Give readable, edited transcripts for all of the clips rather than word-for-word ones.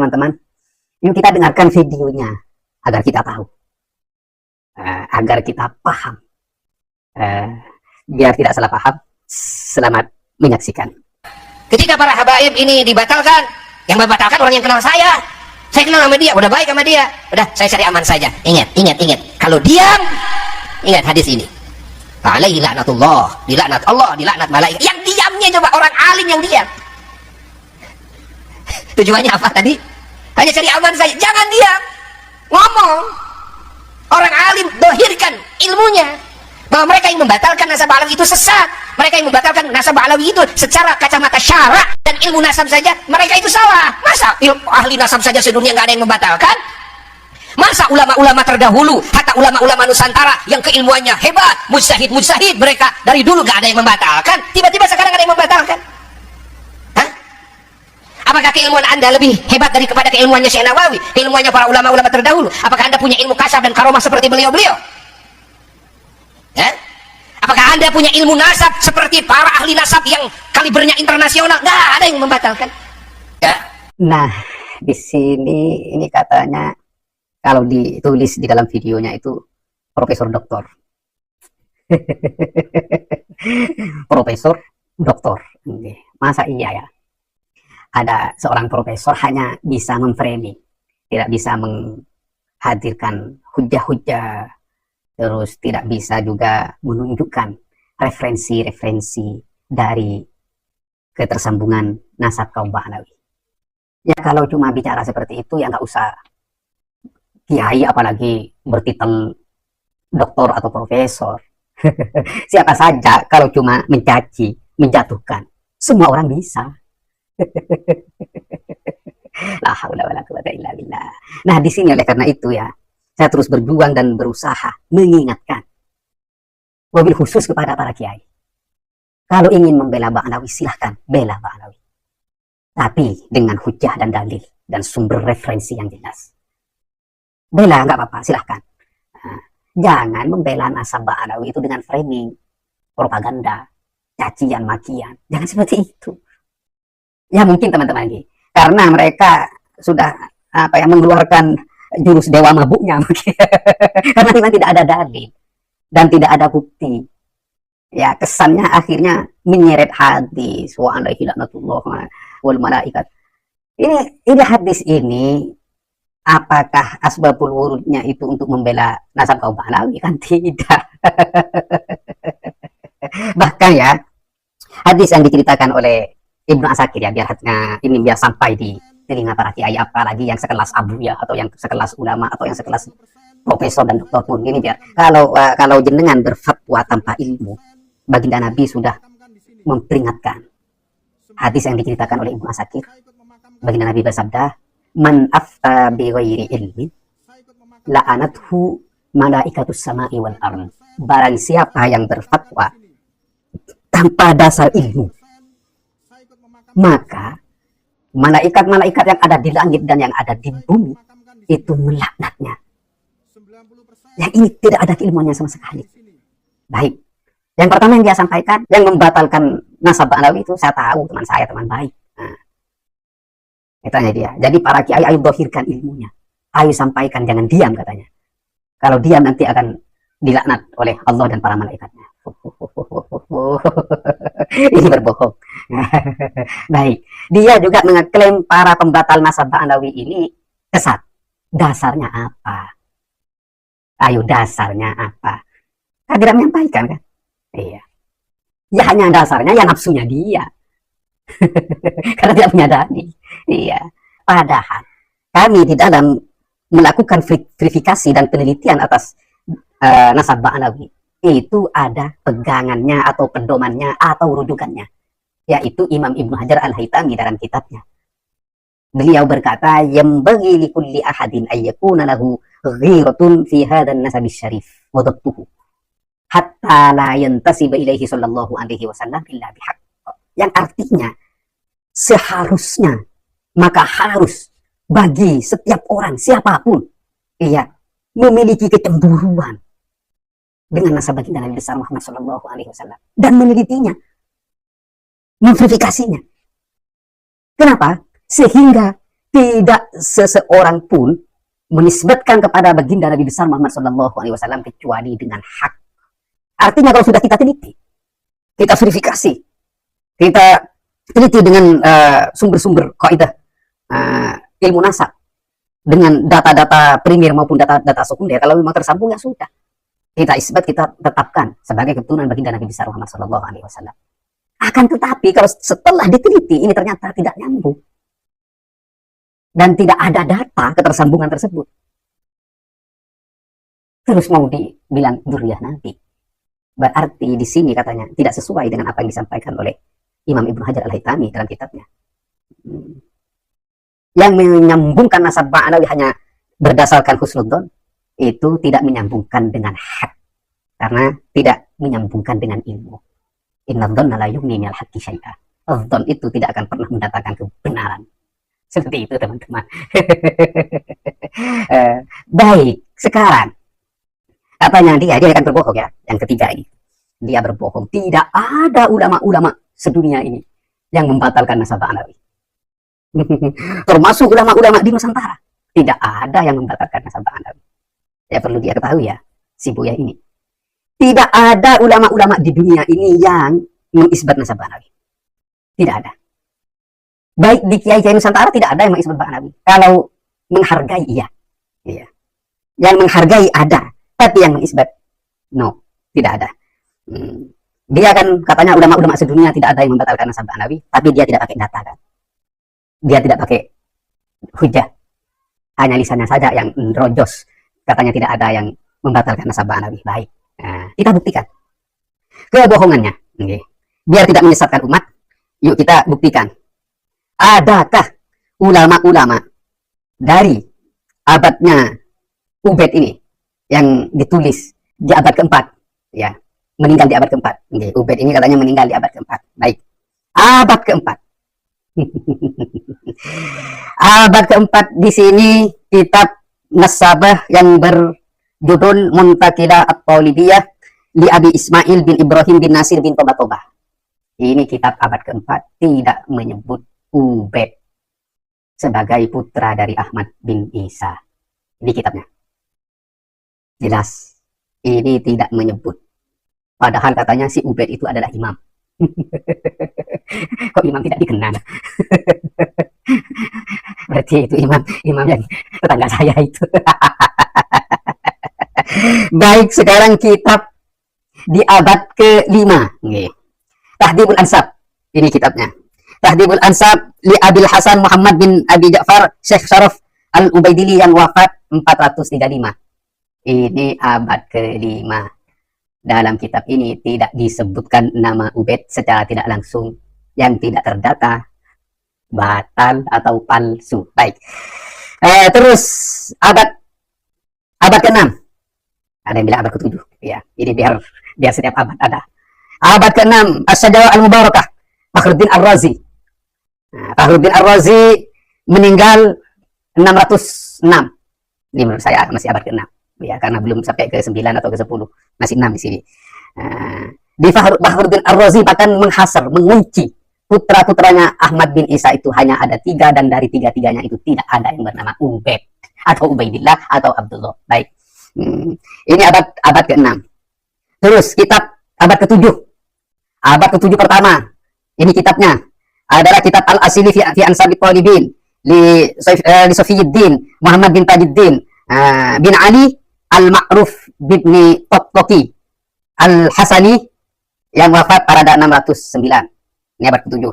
teman-teman. Yuk kita dengarkan videonya agar kita tahu, agar kita paham, biar tidak salah paham. Selamat menyaksikan. Ketika para habaib ini dibatalkan, yang membatalkan orang yang kenal saya kenal sama dia, udah baik sama dia, udah saya cari aman saja. Ingat, kalau diam, ingat hadis ini, alaihi laknatullah, dilaknat Allah, dilaknat malaikat. Yang diamnya coba orang alim yang diam. Tujuannya apa tadi? Hanya cari aman saja, jangan diam, ngomong. Orang alim dohirkan ilmunya, bahwa mereka yang membatalkan nasab alawi itu sesat. Mereka yang membatalkan nasab alawi itu secara kacamata syarak dan ilmu nasab saja, mereka itu salah. Masa ahli nasab saja sedunia nggak ada yang membatalkan? Masa ulama-ulama terdahulu, hatta ulama-ulama Nusantara yang keilmuannya hebat, mujtahid mereka dari dulu nggak ada yang membatalkan, tiba-tiba sekarang ada yang membatalkan? Hah? Apakah keilmuan Anda lebih hebat daripada keilmuannya Syekh Nawawi, keilmuannya para ulama-ulama terdahulu? Apakah Anda punya ilmu kasyaf dan karomah seperti beliau-beliau? Apakah Anda punya ilmu nasab seperti para ahli nasab yang kalibernya internasional? Nggak ada yang membatalkan. Ya. Nah, di sini ini katanya, kalau ditulis di dalam videonya itu Profesor Doktor. Profesor Doktor. Masa iya ya? Ada seorang profesor hanya bisa memframing, tidak bisa menghadirkan hujah-hujah, terus tidak bisa juga menunjukkan referensi-referensi dari ketersambungan nasab kaum Ba'alawi. Ya kalau cuma bicara seperti itu ya nggak usah kiai, apalagi bertitel doktor atau profesor. Siapa saja kalau cuma mencaci, menjatuhkan, semua orang bisa. La haula wala quwata illa billah. Nah, di sini oleh karena itu ya, saya terus berjuang dan berusaha mengingatkan, wabil khusus kepada para kiai. Kalau ingin membela Ba'alawi, silahkan bela Ba'alawi, tapi dengan hujah dan dalil dan sumber referensi yang jelas. Bela nggak apa-apa, silahkan. Nah, jangan membela nasab Ba'alawi itu dengan framing, propaganda, cacian, makian. Jangan seperti itu. Ya mungkin teman-teman ini, karena mereka sudah mengeluarkan jurus dewa mabuknya mungkin. Karena memang tidak ada dalil dan tidak ada bukti. Ya kesannya akhirnya menyeret hadis wa alaihi laknatullah wal malaikat. Ini hadis ini, apakah asbabul wurudnya itu untuk membela nasab kaum Ba'alawi? Kan tidak. Bahkan ya, hadis yang diceritakan oleh Ibnu Asakir ya, biar sampai di telinga para kiai, apalagi yang sekelas Abu ya, atau yang sekelas ulama, atau yang sekelas profesor dan doktor pun. Ini biar kalau jenengan berfatwa tanpa ilmu, baginda Nabi sudah memperingatkan. Hadis yang diceritakan oleh Ibnu Asakir, baginda Nabi bersabda, man afta bi ghairi ilmi la'anathu malaikatus sama'i wal ardh. Barang siapa yang berfatwa tanpa dasar ilmu, maka malaikat-malaikat yang ada di langit dan yang ada di bumi itu melaknatnya. Yang ini tidak ada keilmuannya sama sekali. Baik. Yang pertama yang dia sampaikan, yang membatalkan nasab Ba'alawi itu, saya tahu teman saya, teman baik. Nah, katanya dia. Jadi para kiai, ayo dohirkan ilmunya. Ayo sampaikan, jangan diam katanya. Kalau diam nanti akan dilaknat oleh Allah dan para malaikatnya. Ini berbohong. Baik, dia juga mengeklaim para pembatal nasab Ba'alawi ini sesat. Dasarnya apa? Ayo, dasarnya apa? Kan tidak menyampaikan kan? Iya. Ya hanya dasarnya ya nafsunya dia. Karena tidak punya dalil. Iya. Padahal kami di dalam melakukan verifikasi dan penelitian atas nasab Ba'alawi itu ada pegangannya atau pedomannya atau rujukannya, yaitu Imam Ibnu Hajar Al-Haytami dalam kitabnya. Beliau berkata, yambaghi likulli ahadin ayyakuna lahu ghiratun fi hadzal nasab syarif wa dabtuhu hatta la yantasiba ilaihi sallallahu alaihi wasallam illa bihaq. Yang artinya seharusnya, maka harus bagi setiap orang, siapapun, iya, memiliki kecemburuan dengan nasab baginda Nabi besar Muhammad sallallahu alaihi wasallam dan menelitinya, memverifikasinya. Kenapa? Sehingga tidak seseorang pun menisbatkan kepada baginda Nabi besar Muhammad SAW kecuali dengan hak. Artinya kalau sudah kita teliti, kita verifikasi, kita teliti dengan sumber-sumber kaidah ilmu nasab, dengan data-data primer maupun data-data sekunder, kalau memang tersambung ya sudah. Kita isbat, kita tetapkan sebagai keturunan baginda Nabi besar Muhammad SAW. Akan tetapi kalau setelah diteliti ini ternyata tidak nyambung dan tidak ada data ketersambungan tersebut, terus mau dibilang dzurriyyah Nabi, berarti di sini katanya tidak sesuai dengan apa yang disampaikan oleh Imam Ibnu Hajar Al-Haytami dalam kitabnya. Yang menyambungkan nasab ma'nawi hanya berdasarkan husnudzon, itu tidak menyambungkan dengan hak, karena tidak menyambungkan dengan ilmu. Inna dzanna la yughni minal haqqi syai'a. Dzon itu tidak akan pernah mendatangkan kebenaran. Seperti itu teman-teman. Baik, sekarang katanya dia akan berbohong ya. Yang ketiga ini, dia berbohong. Tidak ada ulama-ulama sedunia ini yang membatalkan nasab ma'nawi. Termasuk ulama-ulama di Nusantara, tidak ada yang membatalkan nasab ma'nawi. Ya perlu dia ketahui ya, si Buya ini. Tidak ada ulama-ulama di dunia ini yang mengisbat nasab ma'nawi. Tidak ada. Baik di kiai-kiai Nusantara tidak ada yang mengisbat ma'nawi. Kalau menghargai iya. Iya. Yang menghargai ada, tapi yang mengisbat no, tidak ada. Dia kan katanya ulama-ulama sedunia tidak ada yang membatalkan nasab ma'nawi, tapi dia tidak pakai data kan. Dia tidak pakai hujah. Hanya lisannya saja yang rojos. Katanya tidak ada yang membatalkan nasab ma'nawi. Baik. Nah, kita buktikan kebohongannya. Okay. Biar tidak menyesatkan umat, yuk kita buktikan. Adakah ulama-ulama dari abadnya Ubaid ini yang ditulis di abad keempat, ya, meninggal di abad keempat. Okay. Ubaid ini katanya meninggal di abad keempat. Baik, abad keempat. Abad keempat di sini kitab nasabah yang berjudul Muntaqidah At-Talibiyah li Abi Ismail bin Ibrahim bin Nasir bin Toba. Ini kitab abad keempat tidak menyebut Ubaid sebagai putra dari Ahmad bin Isa. Ini kitabnya. Jelas. Ini tidak menyebut. Padahal katanya si Ubaid itu adalah imam. Kok imam tidak dikenal? Berarti itu imam yang tetangga saya itu. Baik, sekarang kitab di abad ke-5. Tahdhibul Ansab. Ini kitabnya. Tahdhibul Ansab li Abil Hasan Muhammad bin Abi Ja'far Syekh Syaraf Al-Ubaidili yang wafat 435. Ini abad ke-5. Dalam kitab ini tidak disebutkan nama Ubaid secara tidak langsung, yang tidak terdata, batal atau palsu. Baik. Terus abad ke-6. Ada yang bilang abad ke-7. Ya, ini biar setiap abad ada. Abad ke-6, Asy-Syajarah Al-Mubarakah, Fakhruddin Ar-Razi. Nah, Fakhruddin Ar-Razi meninggal 606. Ini menurut saya masih abad ke-6. Ya, karena belum sampai ke-9 atau ke-10. Masih 6 di sini. Di Fakhruddin Ar-Razi bahkan menghasar, mengunci putra-putranya Ahmad bin Isa itu hanya ada 3, dan dari 3-tiganya itu tidak ada yang bernama Ubaid atau Ubaidillah atau Abdullah. Baik. Ini abad ke-6. Terus kitab abad ke-7. Abad ke-7 pertama. Ini kitabnya adalah kitab Al-Asili fi Ansabit Talibin li Safiyuddin Muhammad bin Tajuddin bin Ali Al-Ma'ruf bin Toktoki Al-Hasani yang wafat pada 609. Ini abad ke-7.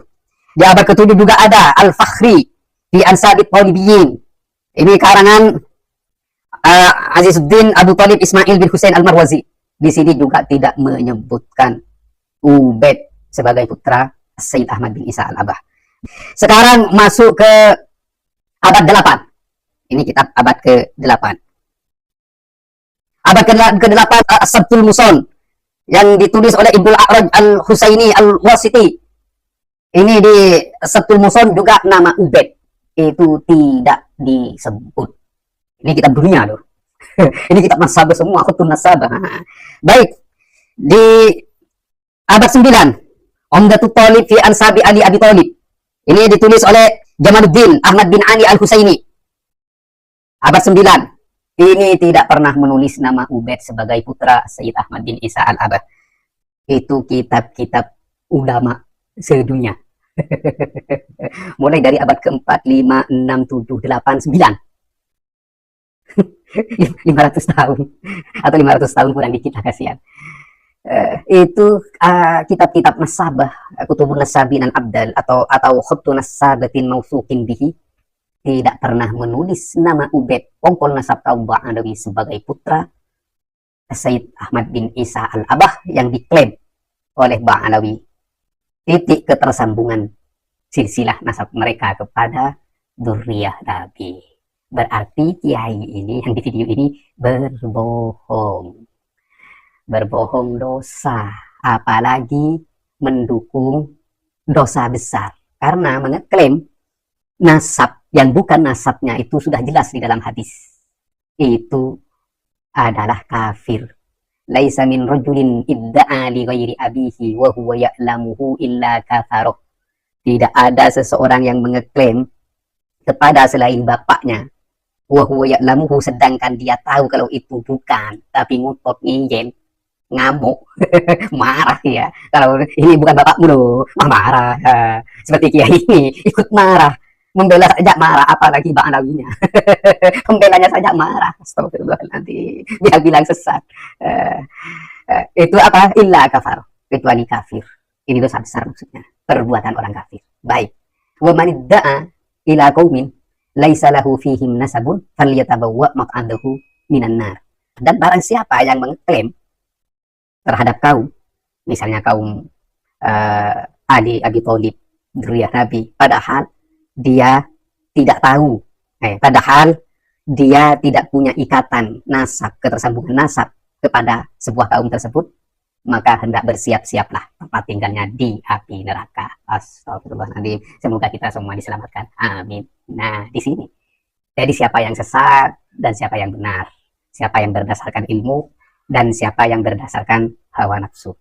Di abad ke-7 juga ada Al-Fakhri fi Ansabit Talibiyin. Ini karangan Azizuddin Abu Talib Ismail bin Husain Al-Marwazi. Di sini juga tidak menyebutkan Ubaid sebagai putra Sayyid Ahmad bin Isa Al-Abah. Sekarang masuk ke abad 8. Ini kitab abad ke-8. Abad ke-8 As-Sabtul Muson yang ditulis oleh Ibnu A'raj Al-Husaini Al-Wasiti. Ini di Sabtul Muson juga nama Ubaid itu tidak disebut. Ini kitab dunia loh. Ini kitab nasabah semua, khutun nasabah. Baik. Di abad 9, Umdatul Talib fi Ansabi Ali Abi Talib. Ini ditulis oleh Jamaluddin Ahmad bin Ali Al-Husaini, abad 9. Ini tidak pernah menulis nama Ubaid sebagai putra Sayyid Ahmad bin Isa Al-Abah. Itu kitab-kitab ulama sedunia. Mulai dari abad keempat, 5, 6, 7, 8, 9. 500 tahun. Atau 500 tahun kurang dikit lah, kasihan. Itu kitab-kitab nasabah, kutubun nasabinan abdal atau khuttu nasabatin mausukin bihi, tidak pernah menulis nama Ubaid pongkol nasab kaum Ba'alawi sebagai putra Sayyid Ahmad bin Isa Al-Abah yang diklaim oleh Ba'alawi. Titik ketersambungan silsilah nasab mereka kepada dzurriyyah Nabi. Berarti kiai ini yang di video ini berbohong. Berbohong dosa, apalagi mendukung dosa besar, karena mengeklaim nasab yang bukan nasabnya itu sudah jelas di dalam hadis. Itu adalah kafir. Laisa min rajulin idda'a li ghairi abihi wa huwa ya'lamuhu illa kafaruh. Tidak ada seseorang yang mengeklaim kepada selain bapaknya wa huwa ya'lamuhu, sedangkan dia tahu kalau itu bukan, tapi ngutot ngeyel, ngamuk, marah ya. Kalau ini bukan bapakmu loh, marah. Seperti kiai ini ikut marah, membela saja marah, apalagi Ba'alawinya. Pembelanya saja marah. Astagfirullah, nanti dia bilang sesat. Itu apa? Illa kafar, kecuali kafir. Ini dosa besar maksudnya, perbuatan orang kafir. Baik. Wa man idda'a ila qaumin laisa lahu fihim nasabun falyatabawwa maq'adahu minan nar. Dan barang siapa yang mengklaim terhadap kaum, misalnya kaum Ali Abi Thalib, dzurriyyah Nabi, padahal dia tidak tahu, padahal dia tidak punya ikatan nasab, ketersambungan nasab kepada sebuah kaum tersebut, maka hendak bersiap-siaplah tempat tinggalnya di api neraka. Astagfirullahaladzim. Semoga kita semua diselamatkan. Amin. Nah, di sini. Jadi siapa yang sesat dan siapa yang benar, siapa yang berdasarkan ilmu dan siapa yang berdasarkan hawa nafsu.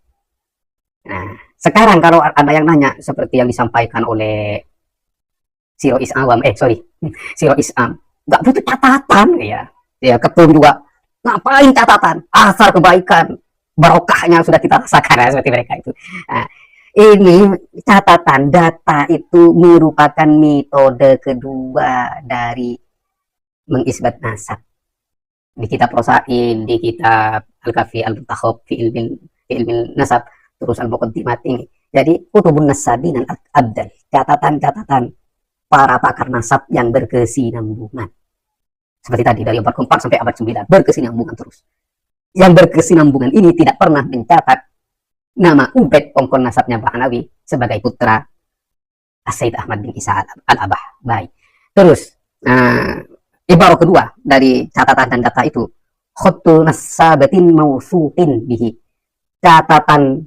Nah, sekarang kalau ada yang nanya seperti yang disampaikan oleh Siro Isam, Siro Isam, nggak butuh catatan ya. Ya, ketum juga ngapain catatan? Asar kebaikan, barokahnya sudah kita rasakan ya, seperti mereka itu. Nah, ini catatan data itu merupakan metode kedua dari mengisbat nasab. Di kitab Rosail, di kitab Al-Kafi Al-Muntakhab fi ilmin nasab, terus Al-Muqaddimat ini. Jadi kutubun nasabi dan abdal, catatan-catatan para pakar nasab yang berkesinambungan. Seperti tadi dari abad ke-4 sampai abad 9, berkesinambungan terus. Yang berkesinambungan ini tidak pernah mencatat nama Ubaid pongkol nasabnya Ba'alawi sebagai putra Sayyid Ahmad bin Isa Al-Abah. Baik. Terus ibarat kedua dari catatan dan data itu, khuttu nasabatin mausuqin bihi. Catatan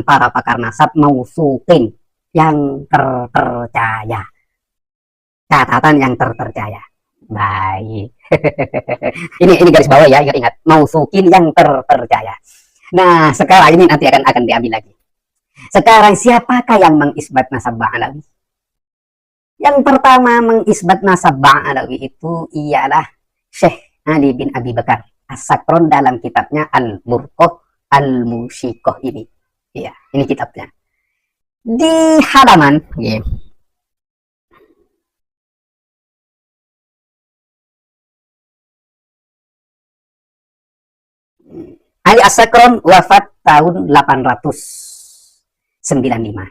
para pakar nasab mausuqin, yang terpercaya. Catatan yang terpercaya. Baik. ini garis bawah ya, ingat mausuqin, yang terpercaya. Nah, sekarang ini nanti akan diambil lagi. Sekarang siapakah yang mengisbat nasab Ba'alawi? Yang pertama mengisbat nasab Ba'alawi itu ialah Syekh Ali bin Abi Bakar As-Sakron dalam kitabnya Al-Burqah Al-Musyiqah ini. Iya, ini kitabnya. Di halaman Ali As-Sakron wafat tahun 895.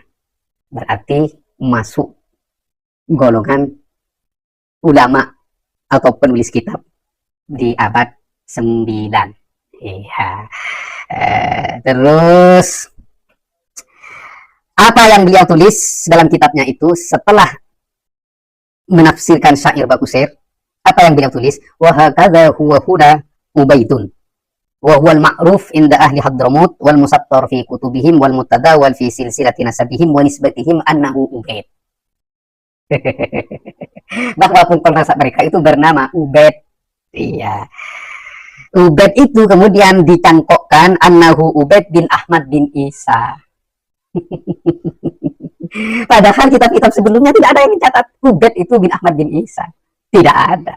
Berarti masuk golongan ulama atau penulis kitab di abad 9. Iya. Terus apa yang beliau tulis dalam kitabnya itu setelah menafsirkan syair Bakusair, apa yang beliau tulis? Wa hakadha huwa huna Ubaidun wa huwa al-ma'ruf inda ahli Hadramut wal musattar fi kutubihim wal mutadawal fi silsilati nasabihim wa nisbatihim annahu Ubaid. Bahwa pungkol nasab mereka itu bernama Ubaid. Iya. Ubaid itu kemudian dicangkokkan annahu Ubaid bin Ahmad bin Isa. Padahal kitab-kitab sebelumnya tidak ada yang mencatat Ubaid itu bin Ahmad bin Isa. Tidak ada.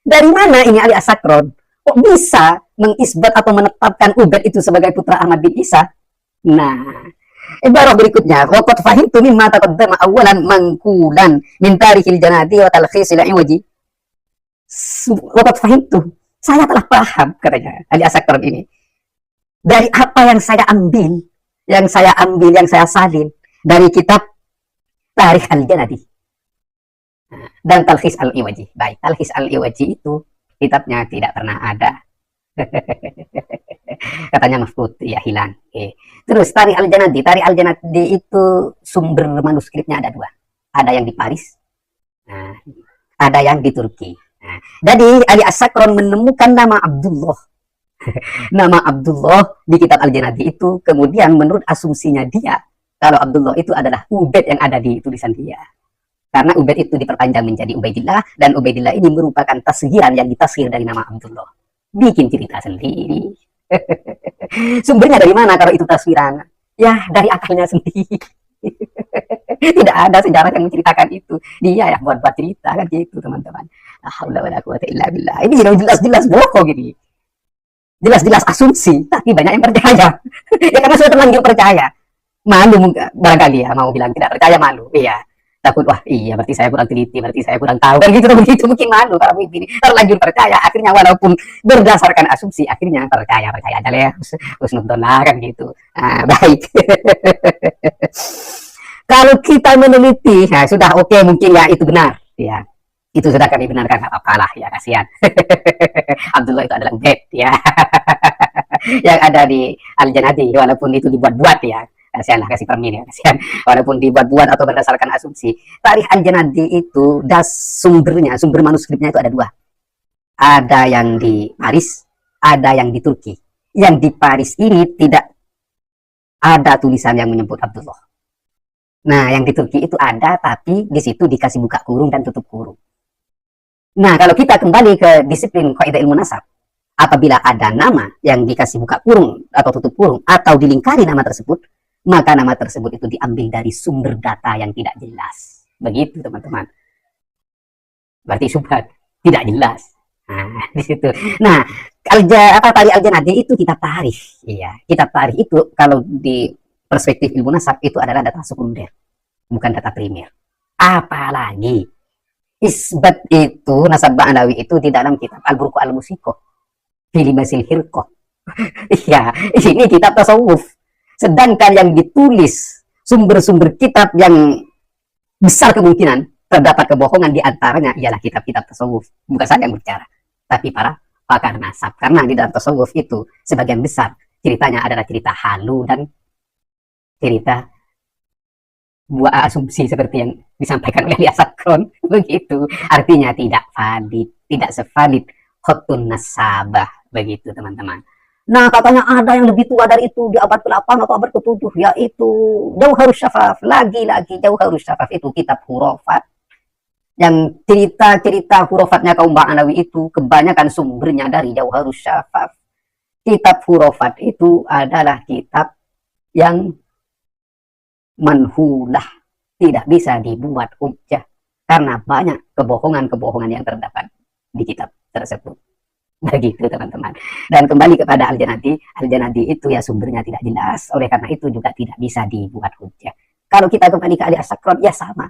Dari mana ini Ali As-Sakron kok bisa mengisbat atau menetapkan Ubaid itu sebagai putra Ahmad bin Isa? Nah, ibarat berikutnya, waqad fahimtu mimma taqaddama awalan mangkulan min tarikhil janadi wa talkhisil iwaji. Waqad fahimtu, saya telah paham, katanya Ali As-Sakron ini, dari apa yang saya ambil, yang saya salin dari kitab Tarikh Al-Janadi dan Talkhis Al-Iwaji. Baik, Talkhis Al-Iwaji itu kitabnya tidak pernah ada. Katanya mafkut, ya hilang. Terus Tarikh Al-Janadi itu sumber manuskripnya ada dua. Ada yang di Paris, ada yang di Turki. Jadi Ali As-Sakron menemukan nama Abdullah. Nama Abdullah di kitab Al-Janadi itu, kemudian menurut asumsinya dia, kalau Abdullah itu adalah Ubaid yang ada di tulisan dia. Karena Ubaid itu diperpanjang menjadi Ubaidillah, dan Ubaidillah ini merupakan tasghiran yang ditasghir dari nama Abdullah. Bikin cerita sendiri. Sumbernya dari mana kalau itu tasghiran? Ya, dari akalnya sendiri. Tidak ada sejarah yang menceritakan itu. Dia yang buat-buat cerita kan gitu, teman-teman. La haula wala quwwata illa billah. Ini jelas-jelas bohong ini. Jelas-jelas asumsi, tapi banyak yang percaya. Ya karena sudah terlanjur percaya. Malu barangkali ya, mau bilang tidak percaya, malu. Iya. Takut, wah iya berarti saya kurang teliti, berarti saya kurang tahu. Kan gitu, begitu mungkin malu kalau begini. Terlanjur percaya, akhirnya walaupun berdasarkan asumsi, akhirnya percaya aja lah ya. Husnudon lah kan gitu. Baik. Kalau kita meneliti, nah, sudah oke, mungkin ya itu benar. Ya. Itu sudah kami benarkan, nggak apa-apa lah ya, kasihan. Abdullah itu adalah Ubaid ya. Yang ada di Al-Janadi, walaupun itu dibuat-buat ya, kasihan lah, kasih permin ya, kasihan, walaupun dibuat-buat atau berdasarkan asumsi. Tarikh Al-Janadi itu sumber manuskripnya itu ada dua. Ada yang di Paris, ada yang di Turki. Yang di Paris ini tidak ada tulisan yang menyebut Abdullah. Nah, yang di Turki itu ada, tapi di situ dikasih buka kurung dan tutup kurung. Nah, kalau kita kembali ke disiplin kaidah ilmu nasab, apabila ada nama yang dikasih buka kurung atau tutup kurung atau dilingkari nama tersebut, maka nama tersebut itu diambil dari sumber data yang tidak jelas. Begitu, teman-teman. Berarti subhat, tidak jelas. Nah, di situ. Nah, Tarikh Al-Janadi itu kitab tarikh. Iya, kitab tarikh itu kalau di perspektif ilmu nasab itu adalah data sekunder, bukan data primer. Apalagi isbat itu, nasab Ba'alawi itu di dalam kitab Al-Burqa Al-Musiko, Filimasil Hirqah. Iya, ini kitab tasawuf. Sedangkan yang ditulis sumber-sumber kitab yang besar kemungkinan terdapat kebohongan di antaranya ialah kitab-kitab tasawuf. Bukan saya yang berbicara, tapi para pakar nasab. Karena di dalam tasawuf itu sebagian besar ceritanya adalah cerita halu dan cerita buah asumsi seperti yang disampaikan oleh Ali As-Sakron. Begitu, artinya tidak valid, tidak sevalid khotun nasabah. Begitu, teman-teman. Nah, katanya ada yang lebih tua dari itu di abad ke-8 atau abad ke-7, yaitu Jauharus Syafaf. Lagi-lagi Jauharus Syafaf itu kitab hurufat. Yang cerita-cerita hurufatnya kaum Ba'alawi itu kebanyakan sumbernya dari Jauharus Syafaf. Kitab hurufat itu adalah kitab yang manhulah, tidak bisa dibuat hujjah karena banyak kebohongan-kebohongan yang terdapat di kitab tersebut. Begitu, teman-teman. Dan kembali kepada Al-Janadi itu ya sumbernya tidak jelas, oleh karena itu juga tidak bisa dibuat hujjah. Kalau kita kembali ke Ali As-Sakron, ya sama.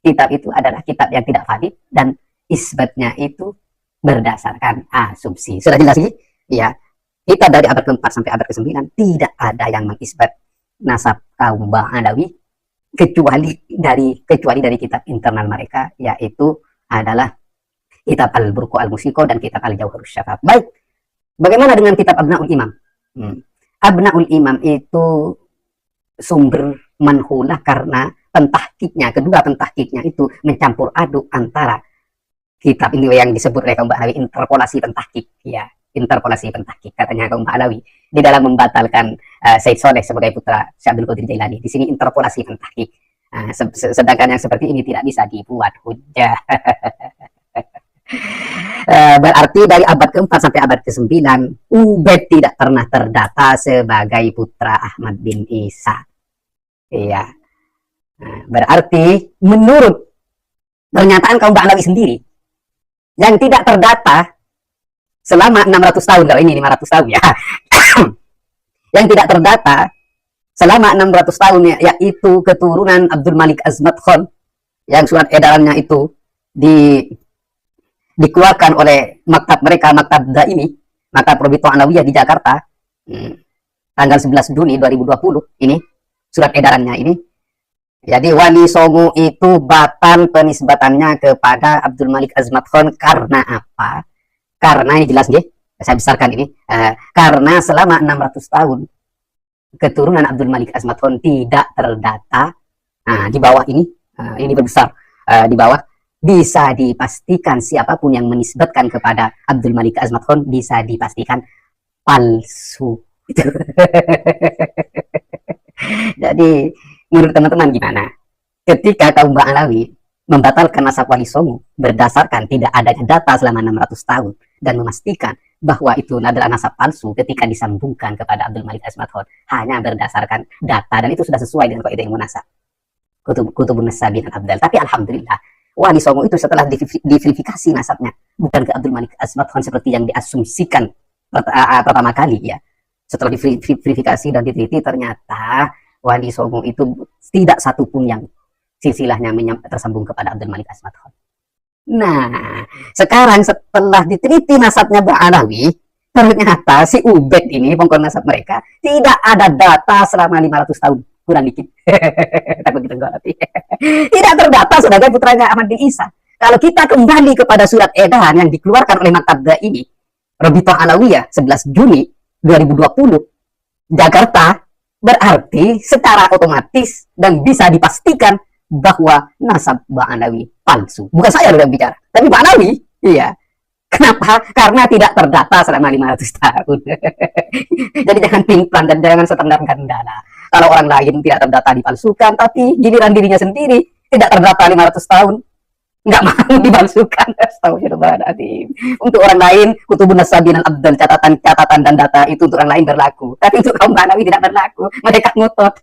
Kitab itu adalah kitab yang tidak valid dan isbatnya itu berdasarkan asumsi. Sudah jelas sih? Ya. Kitab dari abad ke-4 sampai abad ke-9 tidak ada yang mengisbat nasab kaum Ba'alawi kecuali dari kitab internal mereka, yaitu adalah kitab Al-Burqa Al-Musiko dan kitab Al-Jauharus Syafaf. Baik, bagaimana dengan kitab Abnaul Imam? Abnaul Imam itu sumber manhulah karena kedua pentahkiknya itu mencampur aduk antara kitab ini yang disebut oleh kaum Ba'alawi interpolasi pentahkik, ya. Interpolasi pentahkik katanya kaum Ba'alawi di dalam membatalkan Said Soleh sebagai putra Syekh Abdul Qadir Jailani. Di sini interpolasi pentahkik. Sedangkan yang seperti ini tidak bisa dibuat hujjah. Berarti dari abad ke-4 sampai abad ke-9 Ubaid tidak pernah terdata sebagai putra Ahmad bin Isa. Iya. Nah, berarti menurut pernyataan kaum Ba'alawi sendiri yang tidak terdata selama 600 tahun, kalau ini 500 tahun ya, yang tidak terdata selama 600 tahun yaitu keturunan Abdul Malik Azmat Khan, yang surat edarannya itu dikeluarkan oleh maktab mereka, maktab Daimi, maktab Robito Alawiyah di Jakarta, tanggal 11 Juni 2020 ini surat edarannya ini. Jadi Wali Songo itu batal penisbatannya kepada Abdul Malik Azmat Khan karena apa? Karena ini jelas ya, saya besarkan ini, karena selama 600 tahun keturunan Abdul Malik Azmat Khan tidak terdata. Nah, di bawah ini berbesar, di bawah bisa dipastikan siapapun yang menisbatkan kepada Abdul Malik Azmat Khan bisa dipastikan palsu. Jadi menurut teman-teman gimana? Ketika kaum Ba'alawi membatalkan nasab Wali Songo berdasarkan tidak adanya data selama 600 tahun dan memastikan bahwa itu adalah nasab palsu ketika disambungkan kepada Abdul Malik Azmat Khan hanya berdasarkan data, dan itu sudah sesuai dengan kaidah ilmu nasab Kutubun Nasabin Abdal. Tapi alhamdulillah Wali Songo itu setelah diverifikasi nasabnya bukan ke Abdul Malik Azmat Khan seperti yang diasumsikan pertama kali ya. Setelah diverifikasi dan diteliti ternyata Wali Songo itu tidak satupun yang silsilahnya tersambung kepada Abdul Malik Azmat Khan. Nah, sekarang setelah diteliti nasabnya Ba'alawi, ternyata si Ubed ini, pokok nasab mereka, tidak ada data selama 500 tahun. Kurang dikit. Takut ditenggoroti. Tidak terdata sebagai putranya Ahmad bin Isa. Kalau kita kembali kepada surat edaran yang dikeluarkan oleh maktab ini, Robito Alawiyah 11 Juni 2020, Jakarta, berarti secara otomatis dan bisa dipastikan bahwa nasab Ba'alawi palsu. Bukan saya yang bicara, tapi Ba'alawi. Iya. Kenapa? Karena tidak terdata selama 500 tahun. Jadi jangan pimplan dan jangan setengah gandala. Kalau orang lain tidak terdata dipalsukan, tapi giliran dirinya sendiri tidak terdata 500 tahun, nggak mau dipalsukan. Astagfirullahaladzim. Untuk orang lain, Kutubun Nasabin Abdal, catatan dan data itu untuk orang lain berlaku. Tapi untuk kaum Ba'alawi tidak berlaku. Mereka ngotot.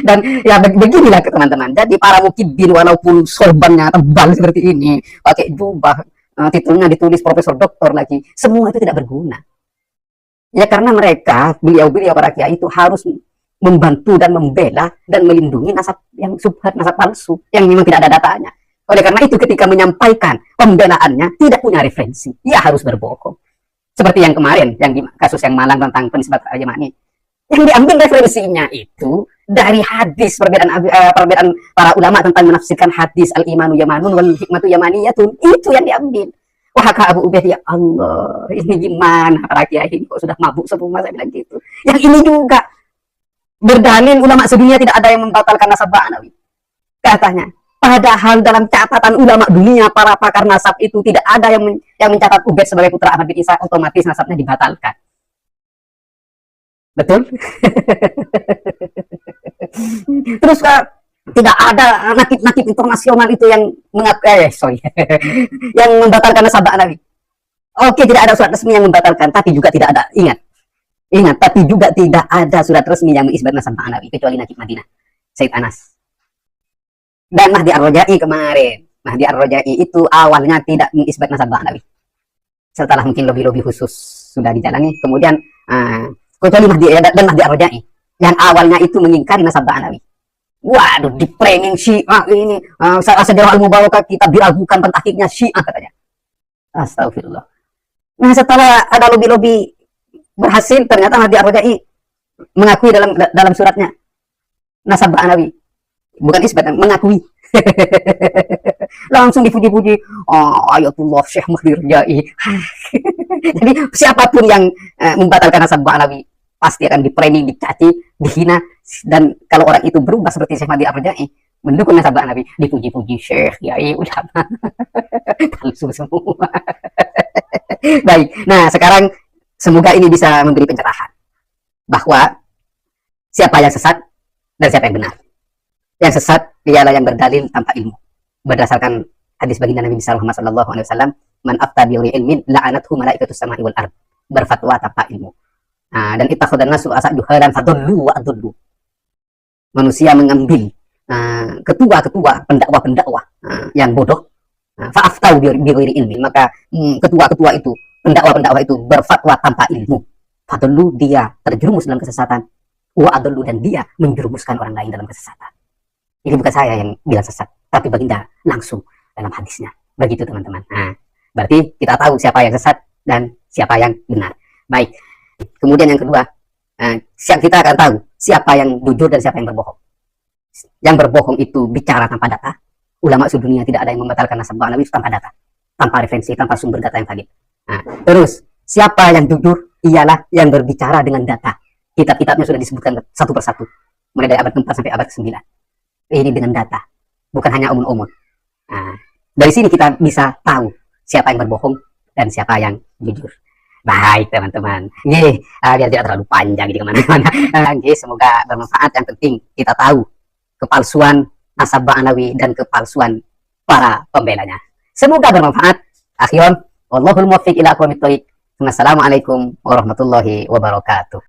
Dan ya beginilah teman-teman. Jadi para mukibin walaupun sorbannya tebal seperti ini, pakai jubah, titelnya ditulis profesor doktor lagi, semua itu tidak berguna. Ya karena mereka, beliau-beliau para kiai itu harus membantu dan membela dan melindungi nasab yang subhat, nasab palsu yang memang tidak ada datanya. Oleh karena itu ketika menyampaikan pembelaannya tidak punya referensi, ya harus berbohong. Seperti yang kemarin, yang kasus yang Malang tentang penisbat Al-Yamani. Yang diambil referensinya itu dari hadis, perbedaan para ulama tentang menafsirkan hadis al-imanu yamanun wal hikmatu yamaniyatun, itu yang diambil. Wah, Kak Abu Ubaid, ya Allah, ini gimana para kiai ini kok sudah mabuk semua, saya bilang gitu. Yang ini juga berdalil ulama sedunia tidak ada yang membatalkan nasab Ba'alawi. Katanya, padahal dalam catatan ulama dunia para pakar nasab itu tidak ada yang mencatat Ubaid sebagai putra Ahmad bin Isa, otomatis nasabnya dibatalkan. Betul? Terus tidak ada nakib-nakib internasional itu yang yang membatalkan nasab Ba'alawi. Oke, tidak ada surat resmi yang membatalkan, tapi juga tidak ada, ingat, tapi juga tidak ada surat resmi yang mengisbat nasab Ba'alawi kecuali nakib Madinah, Said Anas. Dan Mahdi Ar-Rajai kemarin, Mahdi Ar-Rajai itu awalnya tidak mengisbat nasab Ba'alawi. Setelah mungkin lobi-lobi khusus sudah dijalani, kemudian kecuali Mahdi dan Mahdi Ar-Rajai yang awalnya itu mengingkari nasab Ba'alawi. Waduh, di framing Syiah ini, Sejarah Al-Mubarakah kita diragukan pentakiknya Syiah katanya. Astagfirullah. Nah, setelah ada lobi-lobi berhasil, ternyata Mahdi Ar-Rajai mengakui dalam suratnya nasab Ba'alawi, bukan isbat, mengakui. Langsung dipuji-puji, ayatullah Syekh Mahdi Ar-Rajai. Jadi siapapun yang membatalkan nasab Ba'alawi pasti akan di-framing, dicaci, dihina. Dan kalau orang itu berubah seperti Syekh Mahdi Ar-Rajai, mendukung nasab Ba'alawi, dipuji-puji Syekh, kiai, ulama, palsu semua. Baik, nah sekarang semoga ini bisa memberi pencerahan bahwa siapa yang sesat dan siapa yang benar. Yang sesat dialah yang berdalil tanpa ilmu, berdasarkan hadis baginda Nabi Muhammad SAW, man afta bi ilmin la'anathu malaikatus sama'i wal ard, berfatwa tanpa ilmu. Nah, dan ittakhadhan nasu asa juhalan fadallu wa adallu. manusia mengambil ketua-ketua pendakwah-pendakwah yang bodoh, fa'aftau bighairi ilmi, maka ketua-ketua itu, pendakwah-pendakwah itu berfatwa tanpa ilmu, fadallu, dia terjerumus dalam kesesatan, wa adallu, dan dia menjerumuskan orang lain dalam kesesatan. Ini bukan saya yang bilang sesat, tapi baginda langsung dalam hadisnya. Begitu teman-teman. Nah, berarti kita tahu siapa yang sesat dan siapa yang benar. Baik. Kemudian yang kedua, kita akan tahu siapa yang jujur dan siapa yang berbohong. Yang berbohong itu bicara tanpa data. Ulama sedunia tidak ada yang membatalkan nasab ba'nawi tanpa data, tanpa referensi, tanpa sumber data yang valid. Nah, terus siapa yang jujur? Ialah yang berbicara dengan data. Kitab-kitabnya sudah disebutkan satu persatu, mulai dari abad ke-4 sampai abad ke-9. Ini dengan data, bukan hanya omong-omong. Nah, dari sini kita bisa tahu siapa yang berbohong dan siapa yang jujur. Baik teman-teman, biar tidak terlalu panjang di kemana-mana. Semoga bermanfaat. Yang penting kita tahu kepalsuan nasab ba'nawi dan kepalsuan para pembelanya. Semoga bermanfaat. Akhiran, wallahul muwaffiq ila aqwamit thoriq. Wassalamualaikum warahmatullahi wabarakatuh.